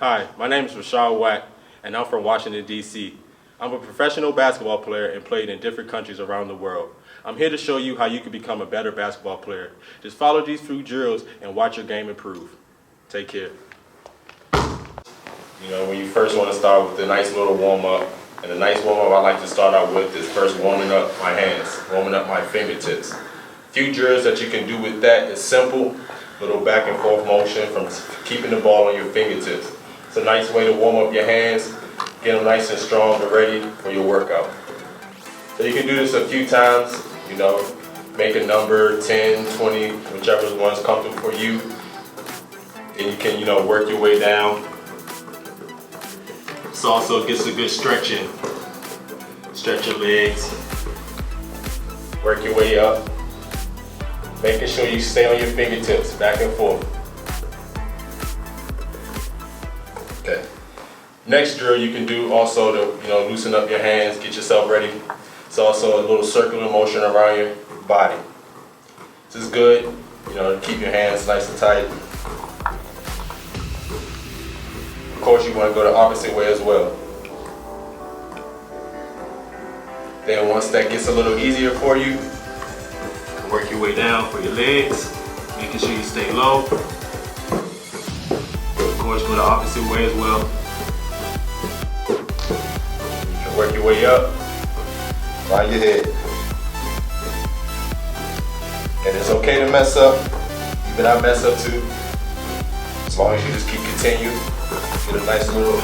Hi, my name is Rashad Whack, and I'm from Washington, D.C. I'm a professional basketball player and played in different countries around the world. I'm here to show you how you can become a better basketball player. Just follow these few drills and watch your game improve. Take care. You know, when you first want to start with a nice little warm-up, and a nice warm-up I like to start out with is first warming up my hands, warming up my fingertips. Few drills that you can do with that is simple, little back and forth motion from keeping the ball on your fingertips. It's a nice way to warm up your hands, get them nice and strong and ready for your workout. So you can do this a few times, you know, make a number, 10, 20, whichever one's comfortable for you. And you can, you know, work your way down. This also gets a good stretching. Stretch your legs, work your way up. Making sure you stay on your fingertips, back and forth. Okay. Next drill you can do also to, you know, loosen up your hands, get yourself ready. It's also a little circular motion around your body. This is good, you know, to keep your hands nice and tight. Of course, you want to go the opposite way as well. Then once that gets a little easier for you, work your way down for your legs, making sure you stay low. Of course, go the opposite way as well. You can work your way up, around your head. And it's okay to mess up, even I mess up too. As long as you just keep continuing, get a nice little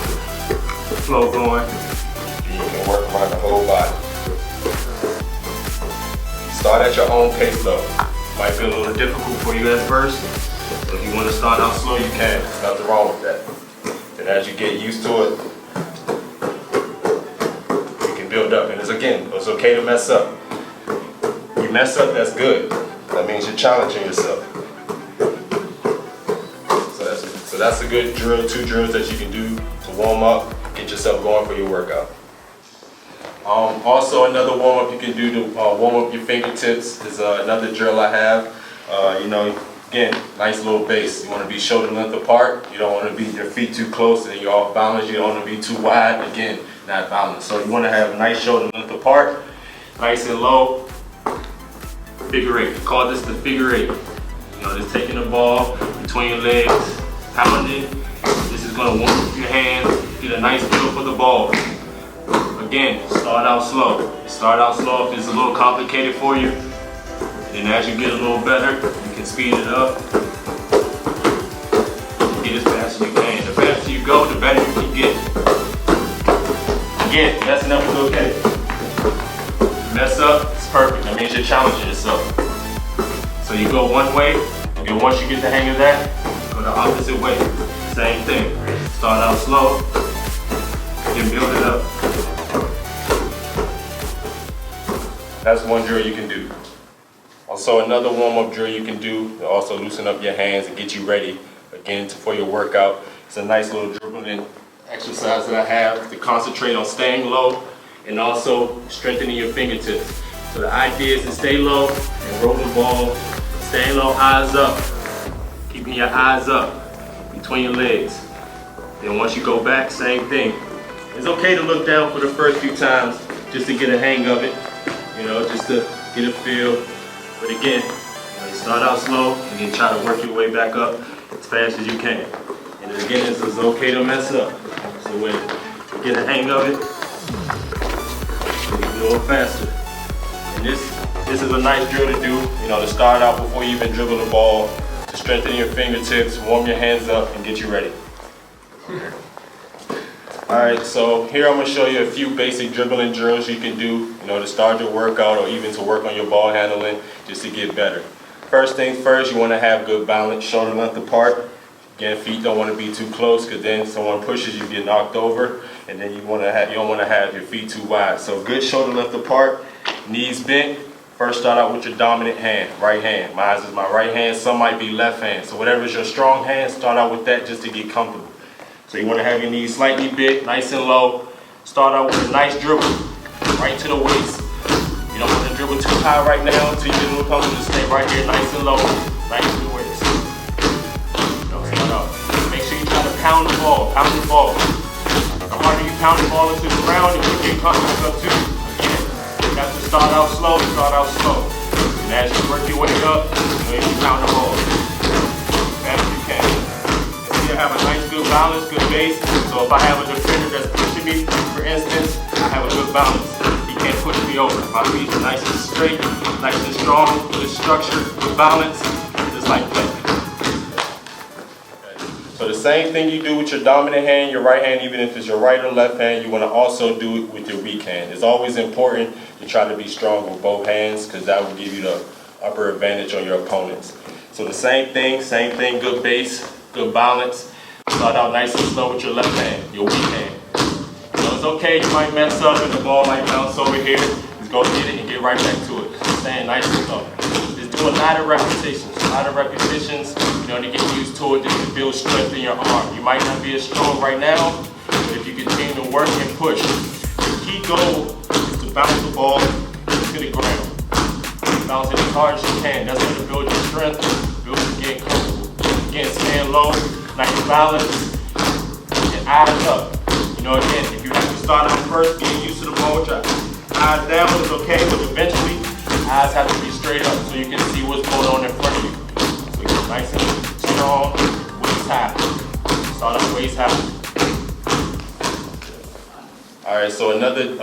flow going, and you can work around the whole body. Start at your own pace though. Might be a little difficult for you at first, but if you want to start out slow, you can. There's nothing wrong with that. And as you get used to it, you can build up. And it's okay to mess up. You mess up, that's good. That means you're challenging yourself. So that's a good drill, 2 drills that you can do to warm up, get yourself going for your workout. Also, another warm-up you can do to warm up your fingertips is another drill I have. You know, again, nice little base. You want to be shoulder length apart. You don't want to be your feet too close and you're off balance. You don't want to be too wide. Again, not balanced. So you want to have a nice shoulder length apart, nice and low. Figure 8. We call this the figure 8. You know, just taking the ball between your legs, pounding. This is going to warm up your hands, get a nice feel for the ball. Again, start out slow. Start out slow if it's a little complicated for you. And then as you get a little better, you can speed it up. Get as fast as you can. The faster you go, the better you can get. Again, messing up is okay. Mess up, it's perfect. That means you're challenging yourself. So you go one way, and once you get the hang of that, go the opposite way. Same thing. Start out slow, then build it up. That's one drill you can do. Also, another warm-up drill you can do to also loosen up your hands and get you ready again for your workout. It's a nice little dribbling exercise that I have to concentrate on staying low and also strengthening your fingertips. So the idea is to stay low and roll the ball, staying low, eyes up, keeping your eyes up between your legs. Then once you go back, same thing. It's okay to look down for the first few times just to get a hang of it. You know, just to get a feel. But again, you start out slow and then try to work your way back up as fast as you can. And again, it's okay to mess up. So when you get a hang of it, you can do it faster. And this is a nice drill to do, you know, to start out before you even dribble the ball, to strengthen your fingertips, warm your hands up, and get you ready. Alright, so here I'm going to show you a few basic dribbling drills you can do, you know, to start your workout or even to work on your ball handling just to get better. First things first, you want to have good balance, shoulder length apart. Again, feet don't want to be too close because then someone pushes you, get knocked over, and then you don't want to have your feet too wide. So good shoulder length apart, knees bent. First start out with your dominant hand, right hand. Mine is my right hand, some might be left hand. So whatever is your strong hand, start out with that just to get comfortable. So you want to have your knees slightly bent, nice and low. Start out with a nice dribble, right to the waist. You don't want to dribble too high right now until you get a little comfortable. Just stay right here, nice and low, right to the waist. Start out. Make sure you try to pound the ball, pound the ball. The harder you pound the ball into the ground, the quicker you come back up too. Again, you have to start out slow, And as you work your way up, you pound the ball as fast as you can. And see, I have a nice good balance, good base. So if I have a defender that's pushing me, for instance, I have a good balance. He can't push me over. My feet are nice and straight, nice and strong, good structure, good balance, just like that. So the same thing you do with your dominant hand, your right hand, even if it's your right or left hand, you want to also do it with your weak hand. It's always important to try to be strong with both hands because that will give you the upper advantage on your opponents. So the same thing, good base, good balance. Start out nice and slow with your left hand, your weak hand. So it's okay, you might mess up and the ball might bounce over here. Just go get it and get right back to it. Staying nice and slow. Just do a lot of repetitions. You know, to get used to it, just to build strength in your arm. You might not be as strong right now, but if you continue to work and push, the key goal is to bounce the ball to the ground. Bounce it as hard as you can. That's going to build your strength, build you getting comfortable. Again, staying low, nice balance, and eyes up. You know, again, if you have to start out first, getting used to the ball, with your eyes down is okay, but eventually, eyes have to be straight up so you can see what's going on in front of you. So get nice and strong, waist high. Start out waist high. Alright, so another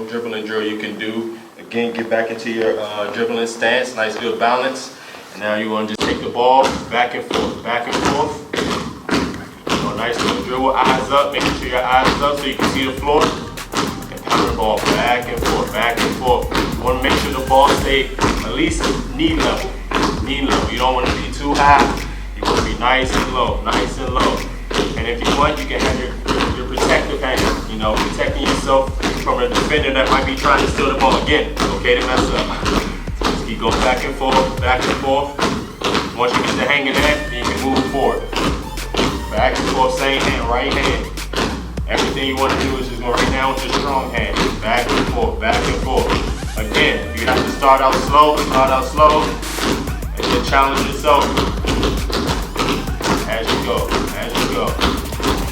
dribbling drill you can do. Again, get back into your dribbling stance, nice good balance. And now you're going to just take the ball back and forth, back and forth. So nice little dribble, eyes up, making sure your eyes is up so you can see the floor. Pound the ball back and forth, back and forth. You want to make sure the ball stay at least knee level. You don't want to be too high. You want to be nice and low, And if you want, you can have your protective hand, you know, protecting yourself from a defender that might be trying to steal the ball. Again, it's okay to mess up. So just keep going back and forth, back and forth. Once you get the hang of that, then you can move forward. Back and forth, same hand, right hand. Everything you want to do is just go right now with your strong hand. Back and forth, back and forth. Again, you have to start out slow, and then challenge yourself as you go.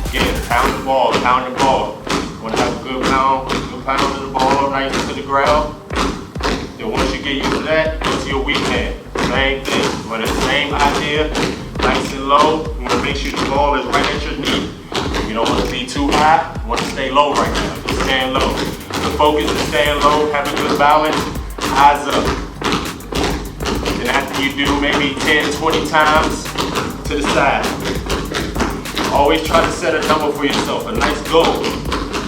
Again, pound the ball. You want to have a good pound of the ball, nice to the ground. Then once you get used to that, go to your weak hand. Same thing, you want the same idea, nice and low. You want to make sure the ball is right at your knee. You don't want to be too high, you want to stay low right now, just staying low. The focus is staying low, having good balance, eyes up. And after you do maybe 10, 20 times to the side, always try to set a number for yourself, a nice goal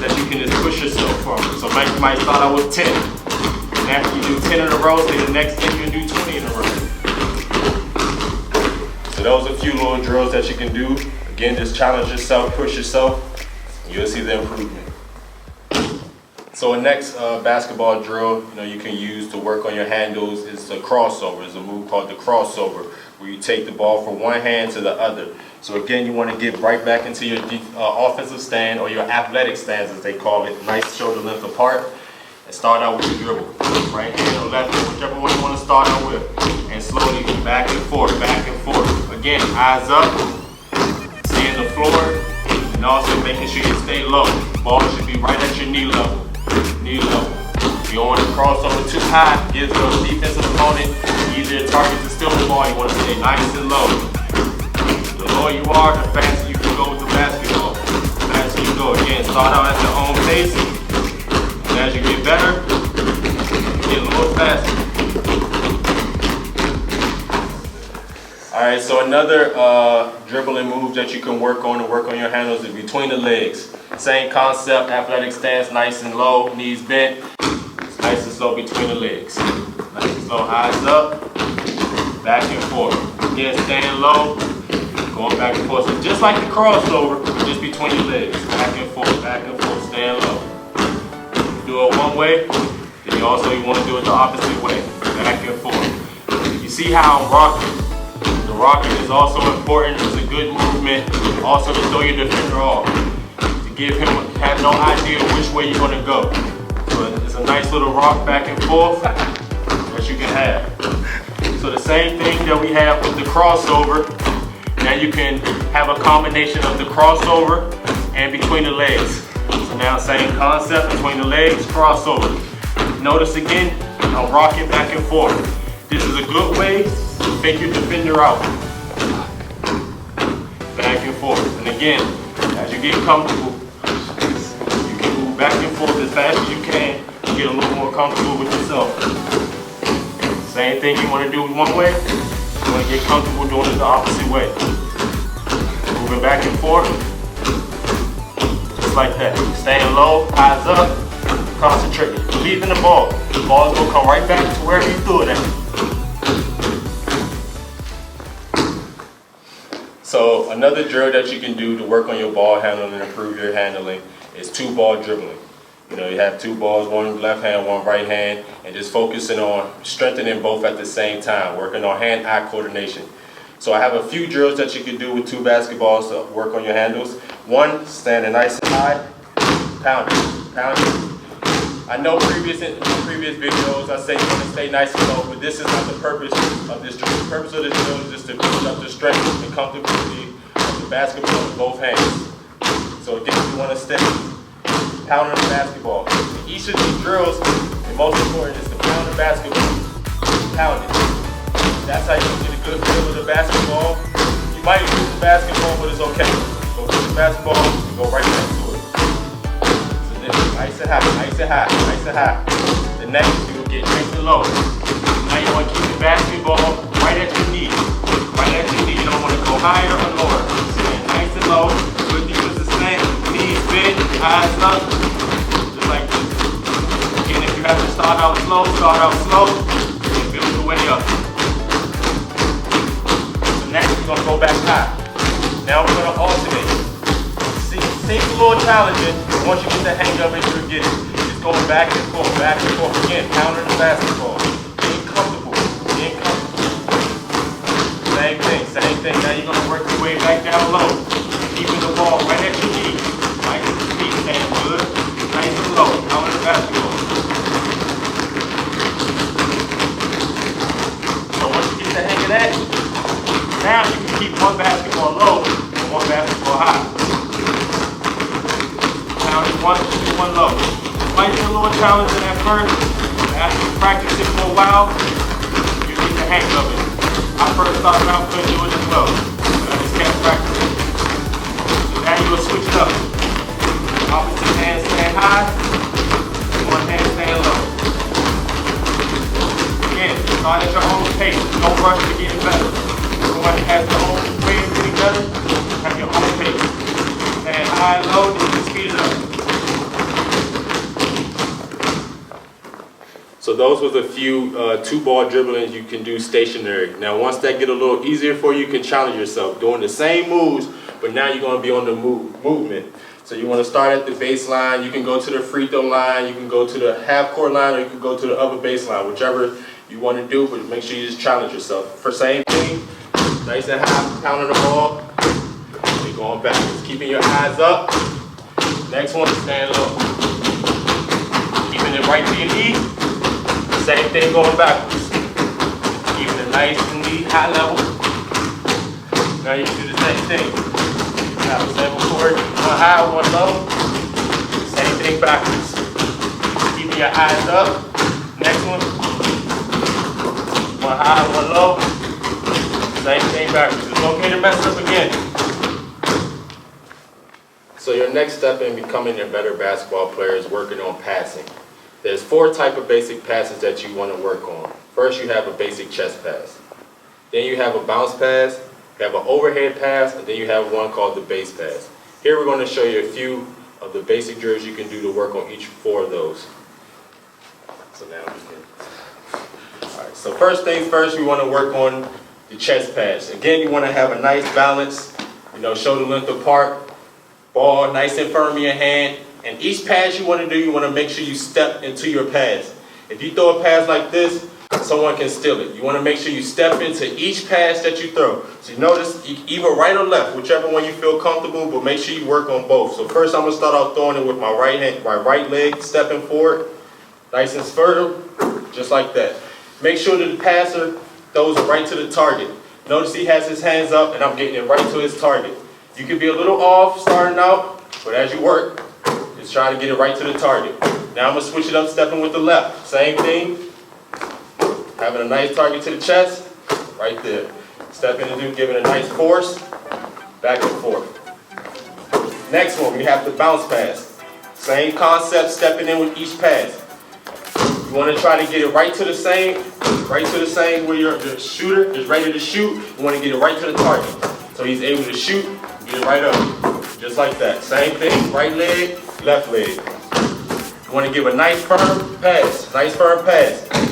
that you can just push yourself from. So you might start out with 10. And after you do 10 in a row, say the next thing you can do 20 in a row. So those are a few little drills that you can do. Again, just challenge yourself, push yourself, and you'll see the improvement. So the next basketball drill, you can use to work on your handles is a crossover. It's a move called the crossover, where you take the ball from one hand to the other. So again, you want to get right back into your offensive stand, or your athletic stance as they call it, nice shoulder length apart, and start out with your dribble. Right hand or left hand, whichever one you want to start out with, and slowly back and forth. Again, eyes up. The floor, and also making sure you stay low. Ball should be right at your knee level. You don't want to cross over too high, gives your defensive opponent easier target to steal the ball. You want to stay nice and low. The lower you are, the faster you can go with the basketball. The faster you go. Again, start out at your own pace, and as you get better, get a little faster. Alright, so another dribbling move that you can work on your handles is between the legs. Same concept, athletic stance, nice and low, knees bent. It's nice and slow between the legs. Nice and slow, eyes up, back and forth. Again, staying low, going back and forth. So just like the crossover, just between your legs. Back and forth, staying low. You do it one way, then you want to do it the opposite way. Back and forth. You see how I'm rocking? Rocking is also important. It's a good movement. Also to throw your defender off. To give him have no idea which way you're going to go. So it's a nice little rock back and forth that you can have. So the same thing that we have with the crossover, Now you can have a combination of the crossover and between the legs. So now same concept, between the legs, crossover. Notice again, I'm rocking back and forth. This is a good way to fake your defender out. Back and forth. And again, as you get comfortable, you can move back and forth as fast as you can to get a little more comfortable with yourself. Same thing you want to do one way, you want to get comfortable doing it the opposite way. Moving back and forth, just like that. Staying low, eyes up, concentrating. Believe in the ball. The ball is going to come right back to wherever you threw it at. So another drill that you can do to work on your ball handling and improve your handling is 2-ball dribbling. You know, you have 2 balls, one left hand, one right hand, and just focusing on strengthening both at the same time, working on hand-eye coordination. So I have a few drills that you can do with 2 basketballs to work on your handles. One, standing nice and high, pounding, pounding. I know in previous videos I say you want to stay nice and low, but this is not the purpose of this drill. The purpose of this drill is just to build up the strength and comfortability of the basketball with both hands. So again, you want to stay pounding the basketball. Each of these drills, the most important is to pound the basketball. Pound it. That's how you get a good feel of the basketball. You might lose the basketball, but it's okay. Go get the basketball, go right back to it. So then, nice and high, nice and high, nice and high. The next, you will get nice and low. Now you want to keep the basketball right at your knee. Right at your knee. You don't want to go higher or lower. So then, nice and low. Good thing is the same. Knees bent, eyes up. Just like this. Again, if you have to start out slow, and build your way up. Next, we're going to go back high. Now we're going to alternate. Seems a little challenging, but once you get the hang of it, you'll get it. Just going back and forth, again, pounding the basketball. Getting comfortable, Same thing. Now you're going to work your way back down low. Keeping the ball right at your knee. Nice and feet, staying good. Nice and low, pounding the basketball. So once you get the hang of that, now you can keep one basketball low and one basketball high. Now you one low. It might be a little challenging at first, but after you practice it for a while, you get the hang of it. I first started out couldn't do it as well, but I just kept practicing. So now you will switch it up. Opposite hand stand high, one hand stand low. Again, start at your own pace. Don't rush to getting better. Everyone has their own way of getting better. Have your own pace. And high and low, then you speed it up. So those was a few 2-ball dribblings you can do stationary. Now once that get a little easier for you, you can challenge yourself doing the same moves, but now you're going to be on the movement. So you want to start at the baseline. You can go to the free throw line. You can go to the half-court line, or you can go to the other baseline, whichever you want to do, but make sure you just challenge yourself. For same thing, nice and high, pounding the ball. You're going backwards, keeping your eyes up. Next one, stand low. Keeping it right to your knee. Same thing going backwards. Keeping it nice and neat, high level. Now you can do the same thing. Now, same before, one high, one low. Same thing backwards. Keeping your eyes up. Next one. One high, one low. Same thing backwards. It's okay to mess up again. So your next step in becoming a better basketball player is working on passing. There's 4 types of basic passes that you want to work on. First, you have a basic chest pass. Then you have a bounce pass, you have an overhead pass, and then you have one called the base pass. Here we're going to show you a few of the basic drills you can do to work on each 4 of those. So now we can. Alright, so first things first, we want to work on the chest pass. Again, you want to have a nice balance, shoulder length apart, ball nice and firm in your hand. And each pass you want to do, you want to make sure you step into your pass. If you throw a pass like this, someone can steal it. You want to make sure you step into each pass that you throw. So you notice either right or left, whichever one you feel comfortable, but make sure you work on both. So first I'm going to start out throwing it with my right hand, my right leg stepping forward, nice and fertile, just like that. Make sure that the passer throws it right to the target. Notice he has his hands up and I'm getting it right to his target. You can be a little off starting out, but as you work, just try to get it right to the target. Now I'm going to switch it up, stepping with the left. Same thing. Having a nice target to the chest, right there. Stepping and giving a nice force, back and forth. Next one, we have the bounce pass. Same concept, stepping in with each pass. You want to try to get it right to the same where the shooter is ready to shoot. You want to get it right to the target. So he's able to shoot, get it right up. Just like that. Same thing, right leg, left leg. You want to give a nice firm pass.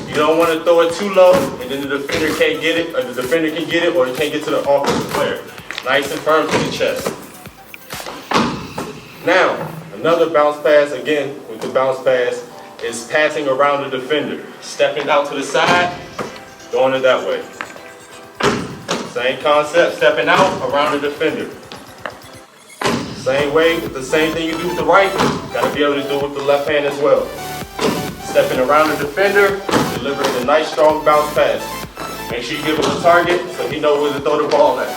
You don't want to throw it too low and then the defender can't get it, or the defender can get it, or he can't get to the offensive player. Nice and firm to the chest. Now, another bounce pass, again, with the bounce pass, is passing around the defender. Stepping out to the side, going it that way. Same concept, stepping out around the defender. Same way, with the same thing you do with the right, got to be able to do it with the left hand as well. Stepping around the defender, delivering a nice strong bounce pass. Make sure you give him a target so he knows where to throw the ball at.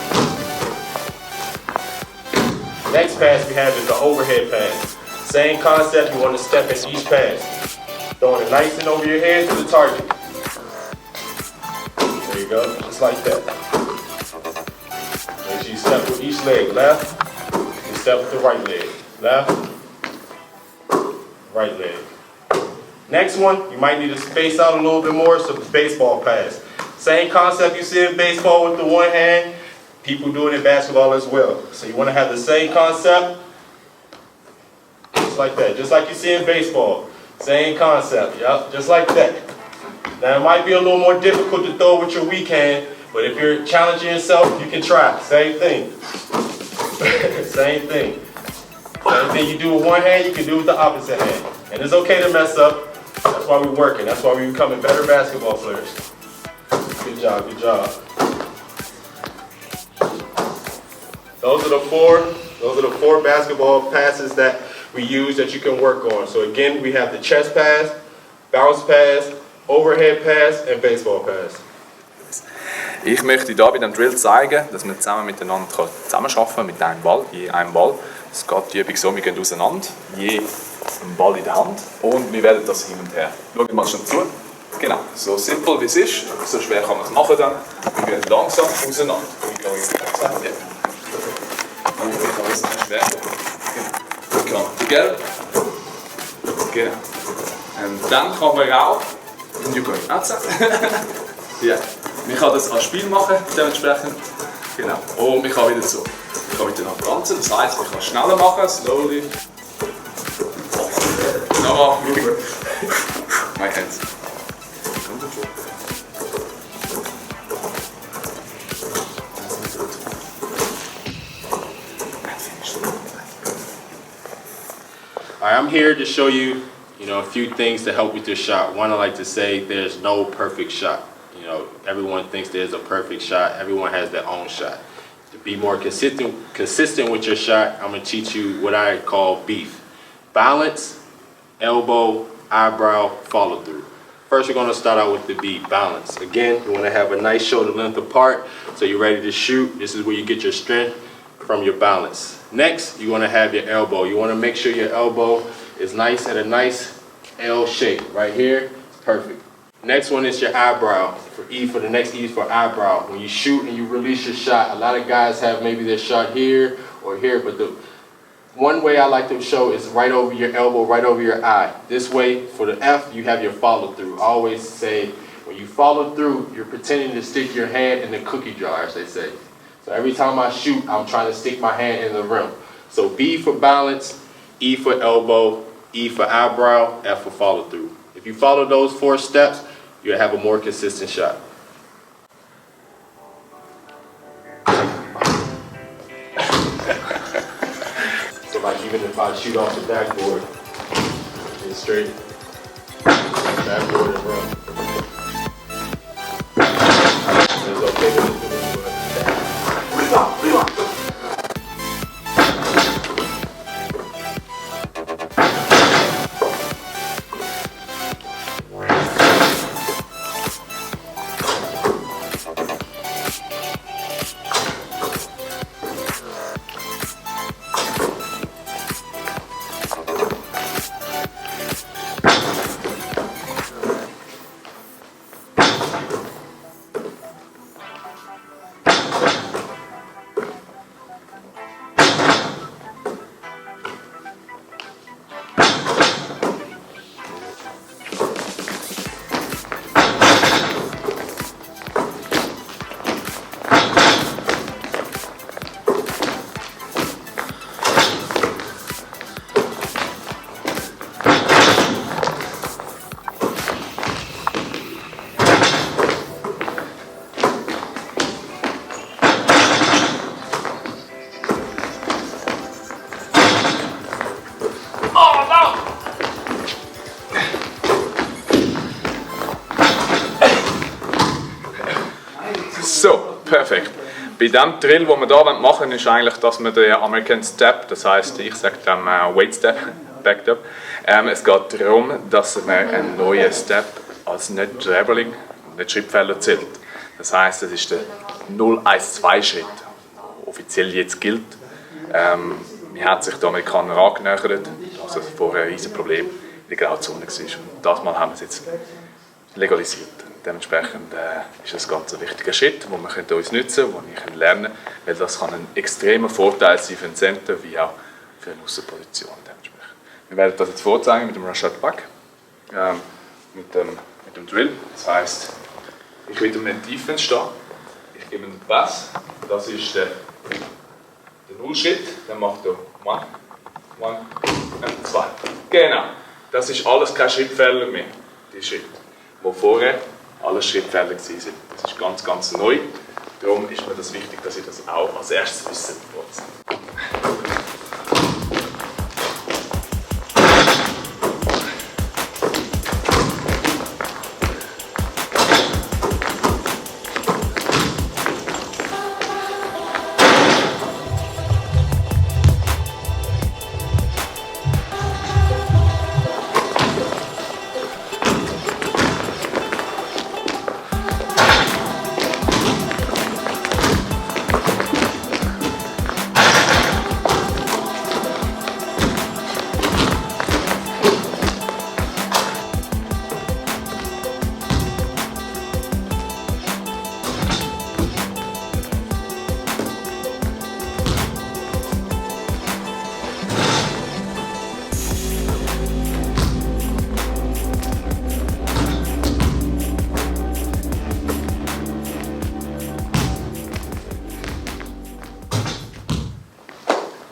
Next pass we have is the overhead pass. Same concept, you want to step in each pass. Throwing it nice and over your head to the target. There you go, just like that. Make sure you step with each leg. Left, you step with the right leg. Left, right leg. Next one, you might need to space out a little bit more, so the baseball pass. Same concept you see in baseball with the one hand, people do it in basketball as well. So you want to have the same concept, just like that, just like you see in baseball. Same concept, yep, just like that. Now it might be a little more difficult to throw with your weak hand, but if you're challenging yourself, you can try. Same thing. Same thing. Same thing you do with one hand, you can do with the opposite hand. And it's okay to mess up. That's why we're working. That's why we're becoming better basketball players. Good job, good job. Those are the four basketball passes that we use that you can work on. So again, we have the chest pass, bounce pass, overhead pass and baseball pass. Ich möchte hier bei dem Drill zeigen, dass man zusammen miteinander zusammenarbeiten kann mit einem Ball, je einem Ball. Es geht die Übung so, wir gehen auseinander, je einen Ball in der Hand und wir werden das hin und her. Schaut mal schon zu. Genau, so simpel wie es ist, so schwer kann man es machen dann. Wir gehen langsam auseinander. Wir gehen langsam. Und ich schwer. Genau. Together. Genau. Und dann kann man auch. Und you go outside. Ja. Man kann das als Spiel machen, dementsprechend. Genau. Und man kann wieder so. Man kann miteinander tanzen, das heisst, man kann schneller machen, slowly. No, really good. My hands. All right, I'm here to show you, a few things to help with your shot. One, I like to say there's no perfect shot. Everyone thinks there's a perfect shot. Everyone has their own shot. To be more consistent with your shot, I'm going to teach you what I call beef. Balance, elbow, eyebrow, follow through. First, we're going to start out with the beef, balance. Again, you want to have a nice shoulder length apart so you're ready to shoot. This is where you get your strength from your balance. Next, you want to have your elbow. You want to make sure your elbow is nice at a nice L shape. Right here, perfect. Next one is your eyebrow. For the next E is for eyebrow. When you shoot and you release your shot, a lot of guys have maybe their shot here or here, but the one way I like to show is right over your elbow, right over your eye. This way, for the F, you have your follow through. I always say, when you follow through, you're pretending to stick your hand in the cookie jar, as they say. So every time I shoot, I'm trying to stick my hand in the rim. So B for balance, E for elbow, E for eyebrow, F for follow through. If you follow those 4 steps, you'll have a more consistent shot. So like even if I shoot off the backboard, it's straight, backboard and run. It's okay to do it. Perfekt. Bei dem Drill, den wir hier machen wollen, ist eigentlich, dass wir den American Step, das heisst, ich sage dem Weight Step, Backed Up. Es geht darum, dass man einen neuen Step als nicht Traveling, nicht Schrittfehler zählt. Das heisst, das ist der 0-1-2-Schritt, der offiziell jetzt gilt. Man hat sich den Amerikanern angenähert, also vorher ein riesiges Problem in der Grauzone war. Und das Mal haben wir es jetzt legalisiert. Dementsprechend ist das ganz ein wichtiger Schritt, den wir uns nutzen können, den ich lernen kann, weil das kann ein extremer Vorteil sein für den Center wie auch für eine Aussenposition. Wir werden das jetzt vorzeigen mit dem Rashad Whack, mit dem Drill. Das heisst, ich will um den Defense stehen, ich gebe ihm den Pass, das ist der Nullschritt, dann macht er 1, 1 und 2. Genau, das ist alles kein Schrittfehler mehr, die Schritte, wo vorher alle Schrittfehler waren. Das ist ganz, ganz neu. Darum ist mir das wichtig, dass ich das auch als erstes wissen will.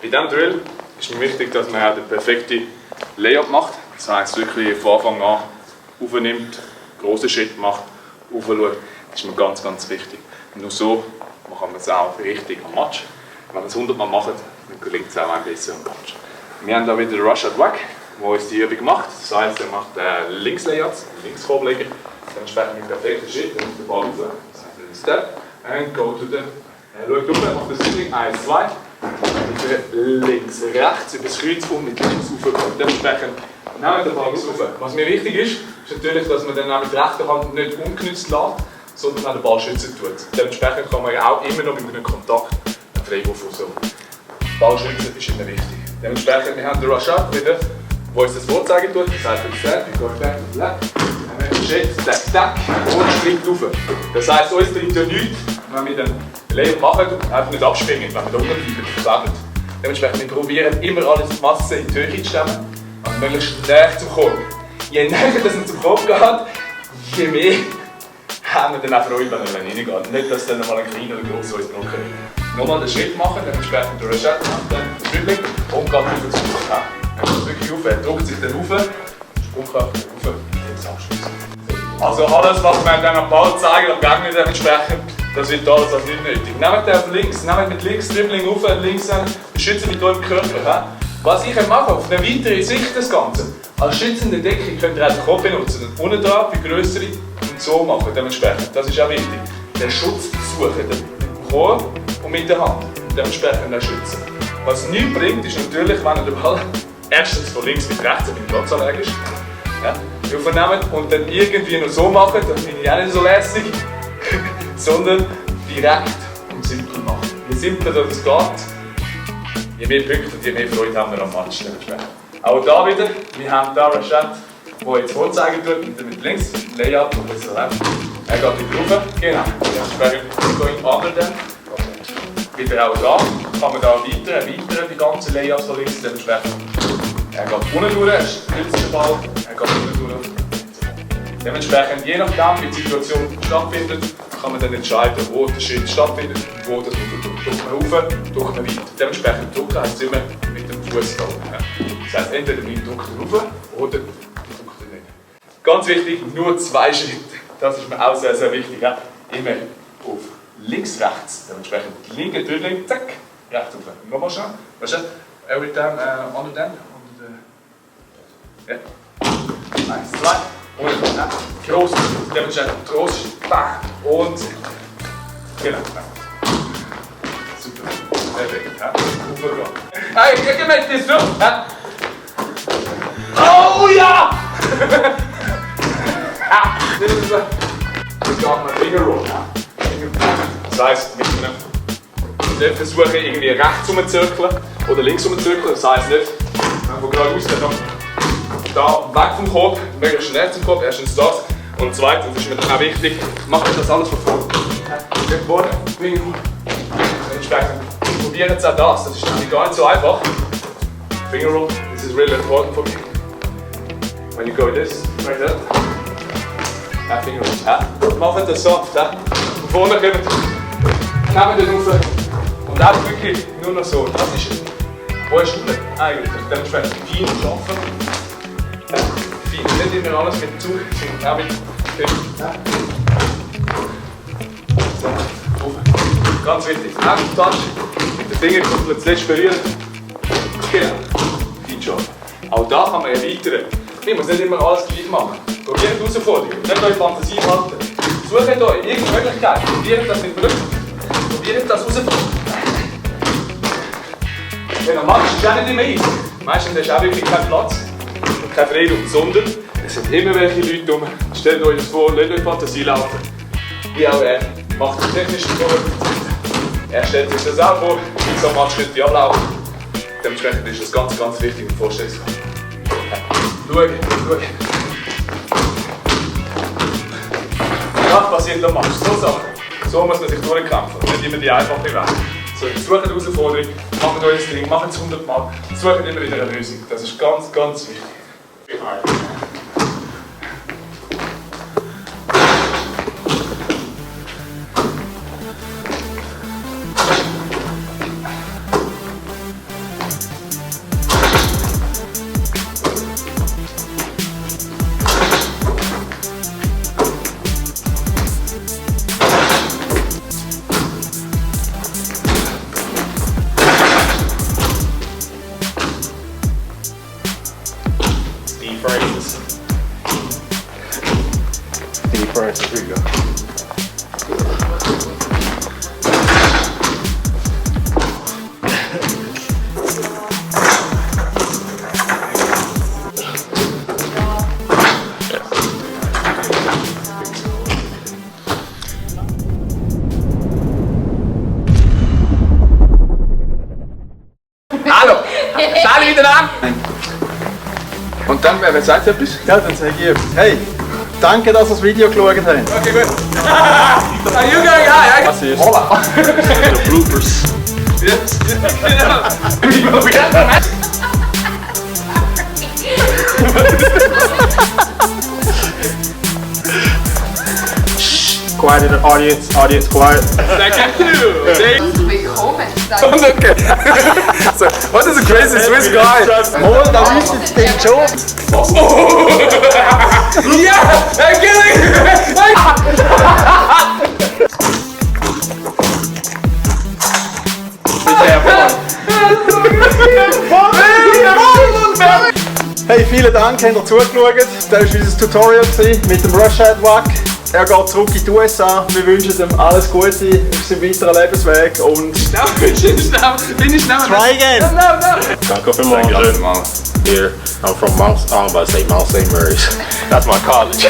Bei diesem Drill ist mir wichtig, dass man auch den perfekten Layup macht. Das heisst, wirklich von Anfang an aufnimmt, grossen Schritt macht, aufschaut. Das ist mir ganz, ganz wichtig. Nur so machen wir es auch richtig am Match. Wenn wir es 100 Mal machen, dann gelingt es auch ein bisschen am Match. Wir haben hier wieder den Rashad Whack, der uns die Übung macht. Das heisst, er macht Links-Layups, Links-Korbleger. Dementsprechend mit perfekten Schritt, dann nimmt der Ball rauf. Das heisst, ein Step, and go to the... Schaut rauf, macht das Swing, 1, 2. Links, rechts, über das Kreuz und mit links raufkommt. Dementsprechend nehmen wir den Ball rauf. Was mir wichtig ist, ist natürlich, dass man dann auch mit rechter Hand nicht ungenützt lässt, sondern auch den Ball schützen tut. Dementsprechend kann man ja auch immer noch mit einem Kontakt einen Freiwurf so. Ball schützen ist immer wichtig. Dementsprechend, wir haben den Rashad wieder, der uns das vorzeigen tut. Das heisst, wir gehen back und left. Dann haben wir Schritt, stack, stack und springt rauf. Das heisst, uns bringt ja nichts, wenn wir den Layup machen, einfach nicht abspringen, wenn wir da unten bleiben, versammelt. Dementsprechend, wir probieren immer alles die Masse in die Höhe zu stemmen, also möglichst näher zum Korb. Je näher das zum Korb geht, je mehr haben wir dann auch Freude, wenn er reingeht. Nicht, dass dann mal ein kleiner oder grosser uns blocken will. Nochmal den Schritt machen, dementsprechend der Rashad macht dann den Dribbling und geht rauf zum Korb. Er geht wirklich rauf, er drückt sich dann rauf, Sprungkraft rauf, jetzt abschließen. Also alles, was wir dann am Ball zeigen, am Gegner dementsprechend, das wird alles als nicht nötig. Nehmt den auf links, nehmt mit links Dribbling auf, links beschützen mit eurem Körper. Was ich mache, auf eine weitere Sicht das Ganze. Als schützende Decke könnt ihr auch den Kopf benutzen. Und unten dran die größere und so machen. Dementsprechend, das ist auch wichtig. Den Schutz suchen, mit dem Korb und mit der Hand. Dementsprechend auch schützen. Was nichts bringt, ist natürlich, wenn ihr den Ball erstens von links bis rechts, wenn ihr platzallergisch aufnehmen und dann irgendwie noch so machen, dann bin ich auch nicht so lässig. Sondern direkt und simpel machen. Je simpler das geht, je mehr Punkte und je mehr Freude haben wir am Match. Auch da wieder, wir haben hier Rashad, der jetzt vorzeigen tut, mit links, Layup und jetzt rechts. Er geht in die Gruppe, genau. Going under then. Wieder auch da, kann man da erweitern, die ganzen Layups von links dementsprechend. Er geht unten durch, er stützt den Ball, er geht unten durch. Dementsprechend, je nachdem wie die Situation stattfindet, kann man dann entscheiden, wo der Schritt stattfindet und wo das drückt man rauf, drückt man weiter. Dementsprechend drücken heisst immer mit dem Fuß da oben. Das heisst, entweder man drückt rauf oder drückt nicht. Ganz wichtig, nur 2 Schritte. Das ist mir auch sehr, sehr wichtig. Immer auf links, rechts. Dementsprechend linke Dribbling, zack, rechts rauf. Nochmal schnell. Weißt du, every time, under them. Ja. 1, 2. Und groß, dementsprechend groß, und genau. Perfekt. Hey, gib mir das durch! Oh ja! Das ist ein Fingerroll. Das heisst, mit einem nicht versuchen, irgendwie rechts rumzuzirkeln oder links rumzuzirkeln. Das heisst nicht, von geradeaus da weg vom Korb, möglichst schnell zum Korb, erstens das. Und zweitens, das ist mir dann auch wichtig, macht euch das alles von vorne. Geht vorne, entsprechend probieren Sie auch das. Das ist nämlich gar nicht so einfach. Finger roll, this is really important for me. When you go this, like that. Finger roll. Macht das sanft. Von vorne kommen, nehmen den rauf und auch wirklich nur noch so. Das ist eine Stunde eigentlich. Dementsprechend fein arbeiten. Fein. Nicht immer alles mit dem Zug, sondern auch mit dem so, rauf. Ganz wichtig. Touch. Den Finger komplett zuletzt berühren. Genau. Fein schon. Auch da kann man erweitern. Man muss nicht immer alles gleich machen. Probiert die Herausforderung. Nicht eure Fantasie halten. Sucht euch irgendeine Möglichkeit. Probiert das mit Glück. Probiert das herauszufinden. Wenn du machst, ist es auch nicht immer easy. Meistens hast du auch wirklich keinen Platz und keine Freiraum, sondern es sind immer welche Leute rum. Stellt euch das vor, lasst euch Fantasie laufen. Wie auch er macht den technischen vor. Er stellt sich das auch vor, wie so ein Match könnte ablaufen. Dementsprechend ist das ganz, ganz wichtig und vorstellbar. Schauen. Was passiert, dann machst du so Sachen. So muss man sich durchkämpfen, nicht immer die einfache Weg. So, sucht die Herausforderung, macht euch das Ding, macht es 100 Mal, sucht immer wieder eine Lösung. Das ist ganz, ganz wichtig. Here you go. Hallo! Alle miteinander! Und dann, wer sagt etwas? Ja, dann sage ich, hey, danke, dass ihr das Video geschaut habt. Okay, gut. Are you going high? Was ist? Hola! The bloopers. Yes, Quiet in the audience quiet. Thank you! Willkommen. Okay. So, what is a crazy Swiss guy? Mal, da ist jetzt den Job. Yeah! I'm killing! Hey, vielen Dank, habt ihr zugeschaut. Das war unser Tutorial mit dem Rashad Whack. Er geht zurück in die USA. Wir wünschen ihm alles Gute auf seinem weiteren Lebensweg und... Bin ich schnell? Try again! No! Danke vielmals. Here, I'm from Mount St. Mary's. That's my college.